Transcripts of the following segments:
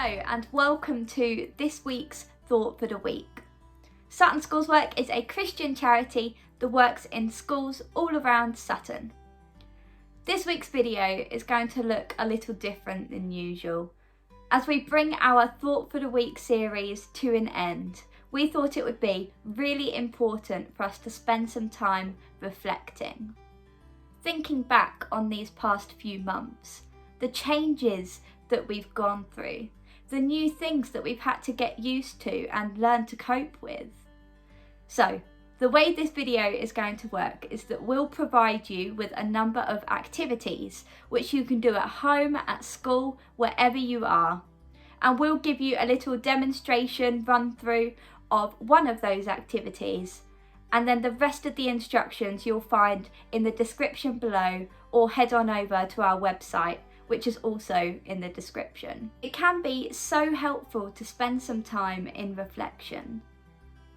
and welcome to this week's Thought for the Week. Sutton Schoolswork is a Christian charity that works in schools all around Sutton. This week's video is going to look a little different than usual. As we bring our Thought for the Week series to an end, we thought it would be really important for us to spend some time reflecting. Thinking back on these past few months, the changes that we've gone through, the new things that we've had to get used to and learn to cope with. So, the way this video is going to work is that we'll provide you with a number of activities which you can do at home, at school, wherever you are. And we'll give you a little demonstration run through of one of those activities. And then the rest of the instructions you'll find in the description below, or head on over to our website, which is also in the description. It can be so helpful to spend some time in reflection,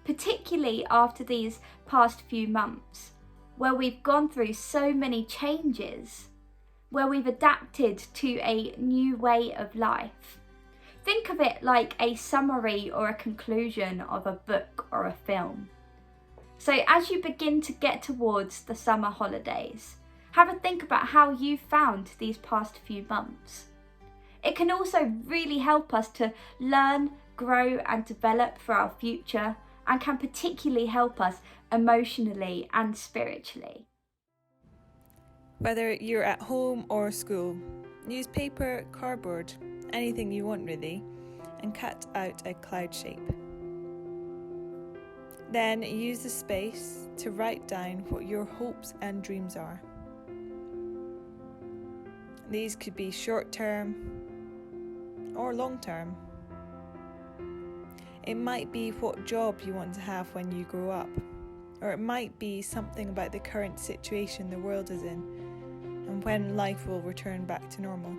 particularly after these past few months, where we've gone through so many changes, where we've adapted to a new way of life. Think of it like a summary or a conclusion of a book or a film. So as you begin to get towards the summer holidays, have a think about how you found these past few months. It can also really help us to learn, grow and develop for our future, and can particularly help us emotionally and spiritually. Whether you're at home or school, use paper, cardboard, anything you want really, and cut out a cloud shape. Then use the space to write down what your hopes and dreams are. These could be short-term or long-term. It might be what job you want to have when you grow up, or it might be something about the current situation the world is in and when life will return back to normal.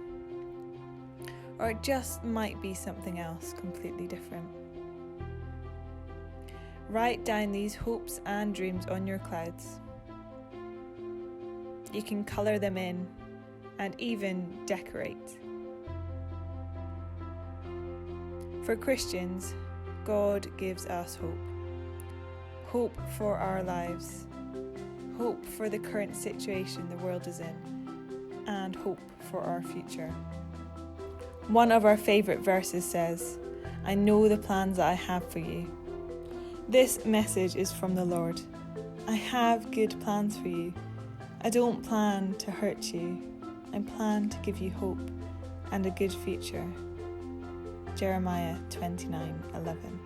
Or it just might be something else completely different. Write down these hopes and dreams on your clouds. You can colour them in and even decorate. For Christians, God gives us hope. Hope for our lives, hope for the current situation the world is in, and hope for our future. One of our favourite verses says, "I know the plans that I have for you." This message is from the Lord. I have good plans for you. I don't plan to hurt you. I plan to give you hope and a good future. Jeremiah 29:11.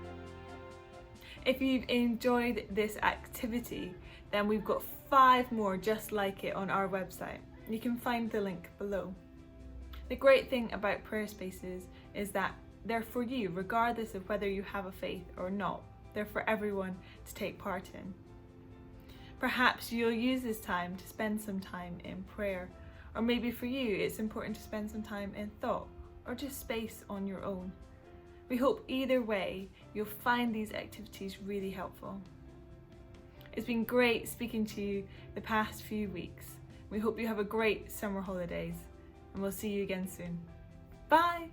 If you've enjoyed this activity, then we've got 5 more just like it on our website. You can find the link below. The great thing about prayer spaces is that they're for you, regardless of whether you have a faith or not. They're for everyone to take part in. Perhaps you'll use this time to spend some time in prayer, or maybe for you it's important to spend some time in thought, or just space on your own. We hope either way you'll find these activities really helpful. It's been great speaking to you the past few weeks. We hope you have a great summer holidays, and we'll see you again soon. Bye!